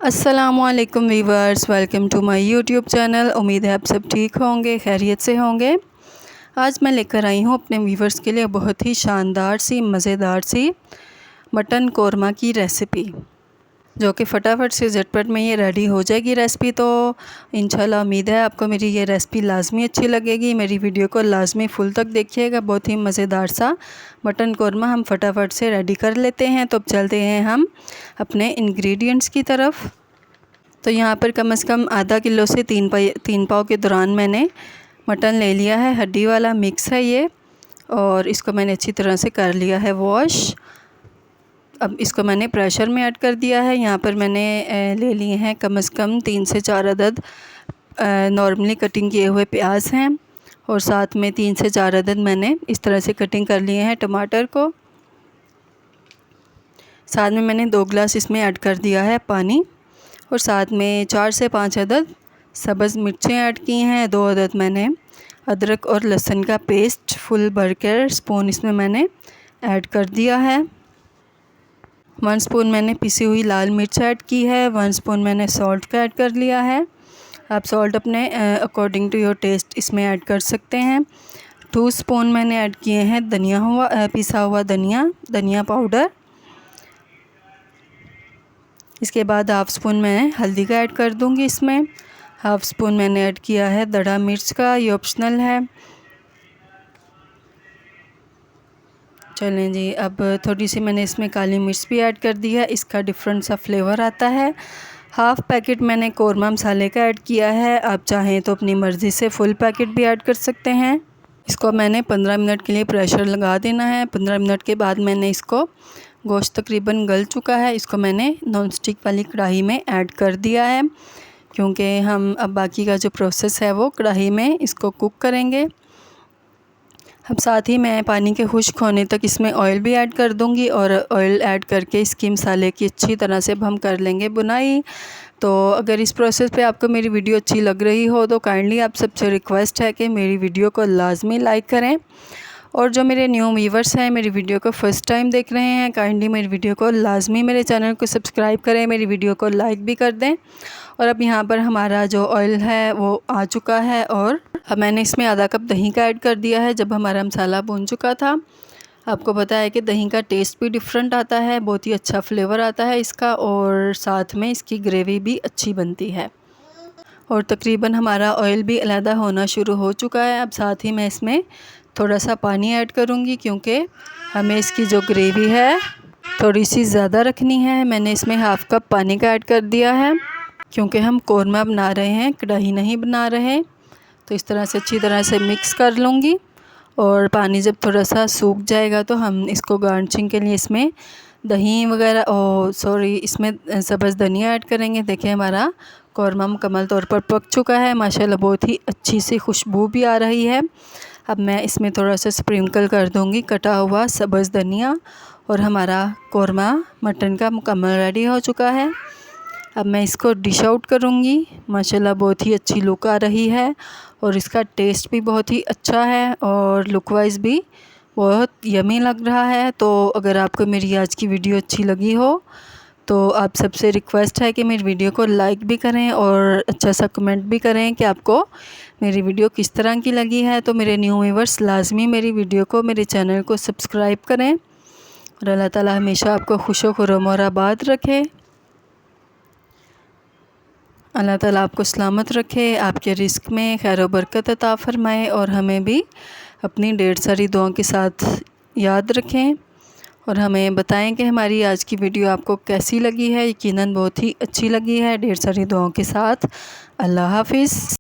अस्सलामुअलैकुम viewers, welcome to my YouTube channel. उम्मीद है आप सब ठीक होंगे, खैरियत से होंगे। आज मैं लेकर आई हूँ अपने वीवर्स के लिए बहुत ही शानदार सी मज़ेदार सी मटन कोरमा की रेसिपी, जो कि फटाफट से झटपट में ये रेडी हो जाएगी रेसिपी। तो इंशाल्लाह उम्मीद है आपको मेरी ये रेसिपी लाजमी अच्छी लगेगी। मेरी वीडियो को लाजमी फुल तक देखिएगा। बहुत ही मज़ेदार सा मटन कोरमा हम फटाफट से रेडी कर लेते हैं। तो अब चलते हैं हम अपने इंग्रेडिएंट्स की तरफ। तो यहाँ पर कम से कम आधा किलो से तीन पाव के दौरान मैंने मटन ले लिया है। हड्डी वाला मिक्स है ये, और इसको मैंने अच्छी तरह से कर लिया है वॉश। अब इसको मैंने प्रेशर में ऐड कर दिया है। यहाँ पर मैंने ले लिए हैं कम से कम 3 से 4 अदद नॉर्मली कटिंग किए हुए प्याज हैं, और साथ में 3 से 4 अदद मैंने इस तरह से कटिंग कर लिए हैं टमाटर को। साथ में मैंने 2 गिलास इसमें ऐड कर दिया है पानी, और साथ में 4 से 5 अदद सब्ज़ मिर्चें ऐड की हैं। 2 अदद मैंने अदरक और लहसुन का पेस्ट फुल भरकर स्पून इसमें मैंने ऐड कर दिया है। 1 स्पून मैंने पिसी हुई लाल मिर्च ऐड की है। 1 स्पून मैंने सॉल्ट का ऐड कर लिया है। आप सॉल्ट अपने अकॉर्डिंग टू योर टेस्ट इसमें ऐड कर सकते हैं। 2 स्पून मैंने ऐड किए हैं पिसा हुआ धनिया पाउडर। इसके बाद 1/2 स्पून मैं हल्दी का ऐड कर दूंगी इसमें। 1/2 स्पून मैंने ऐड किया है दड़ा मिर्च का, ये ऑप्शनल है। चलें जी, अब थोड़ी सी मैंने इसमें काली मिर्च भी ऐड कर दी है, इसका डिफरेंट सा फ्लेवर आता है। 1/2 पैकेट मैंने कोरमा मसाले का ऐड किया है। आप चाहें तो अपनी मर्ज़ी से फुल पैकेट भी ऐड कर सकते हैं। इसको मैंने 15 मिनट के लिए प्रेशर लगा देना है। 15 मिनट के बाद मैंने इसको, गोश्त तकरीबन गल चुका है, इसको मैंने नॉन स्टिक वाली कढ़ाई में ऐड कर दिया है, क्योंकि हम अब बाकी का जो प्रोसेस है वो कढ़ाई में इसको कुक करेंगे। अब साथ ही मैं पानी के खुश्क होने तक इसमें ऑयल भी ऐड कर दूंगी, और ऑयल ऐड करके इसकी मसाले की अच्छी तरह से हम कर लेंगे बुनाई। तो अगर इस प्रोसेस पे आपको मेरी वीडियो अच्छी लग रही हो तो काइंडली आप सबसे रिक्वेस्ट है कि मेरी वीडियो को लाजमी लाइक करें, और जो मेरे न्यू व्यूवर्स हैं, मेरी वीडियो को फ़र्स्ट टाइम देख रहे हैं, काइंडली मेरी वीडियो को लाजमी मेरे चैनल को सब्सक्राइब करें, मेरी वीडियो को लाइक भी कर दें। और अब यहाँ पर हमारा जो ऑयल है वो आ चुका है, और अब मैंने इसमें आधा कप दही का ऐड कर दिया है जब हमारा मसाला भून चुका था। आपको पता है कि दही का टेस्ट भी डिफरेंट आता है, बहुत ही अच्छा फ्लेवर आता है इसका, और साथ में इसकी ग्रेवी भी अच्छी बनती है। और तकरीबन हमारा ऑयल भी अलहदा होना शुरू हो चुका है। अब साथ ही मैं इसमें थोड़ा सा पानी ऐड करूँगी, क्योंकि हमें इसकी जो ग्रेवी है थोड़ी सी ज़्यादा रखनी है। मैंने इसमें 1/2 कप पानी का ऐड कर दिया है, क्योंकि हम कोरमा बना रहे हैं, कढ़ाई नहीं बना रहे। तो इस तरह से अच्छी तरह से मिक्स कर लूँगी, और पानी जब थोड़ा सा सूख जाएगा तो हम इसको गार्निशिंग के लिए इसमें दही वगैरह इसमें सब्ज़ धनिया ऐड करेंगे। देखिए हमारा कोरमा मुकम्मल तौर पर पक चुका है, माशाल्लाह बहुत ही अच्छी सी खुशबू भी आ रही है। अब मैं इसमें थोड़ा सा स्प्रिंकल कर दूंगी कटा हुआ सब्ज़ धनिया, और हमारा कोरमा मटन का मुकम्मल रेडी हो चुका है। अब मैं इसको डिश आउट करूँगी। माशाल्लाह बहुत ही अच्छी लुक आ रही है, और इसका टेस्ट भी बहुत ही अच्छा है, और लुक वाइज भी बहुत यमी लग रहा है। तो अगर आपको मेरी आज की वीडियो अच्छी लगी हो तो आप सबसे रिक्वेस्ट है कि मेरी वीडियो को लाइक भी करें, और अच्छा सा कमेंट भी करें कि आपको मेरी वीडियो किस तरह की लगी है। तो मेरे न्यू व्यूअर्स लाजमी मेरी वीडियो को, मेरे चैनल को सब्सक्राइब करें, और अल्लाह ताला हमेशा आपको खुश खुर्रम और आबाद रखे। अल्लाह ताला आपको सलामत रखे, आपके रिस्क में खैर व बरकत अता फ़रमाए, और हमें भी अपनी ढेर सारी दुआओं के साथ याद रखें, और हमें बताएं कि हमारी आज की वीडियो आपको कैसी लगी है। यकीनन बहुत ही अच्छी लगी है। ढेर सारी दुआओं के साथ अल्लाह हाफ़िज़।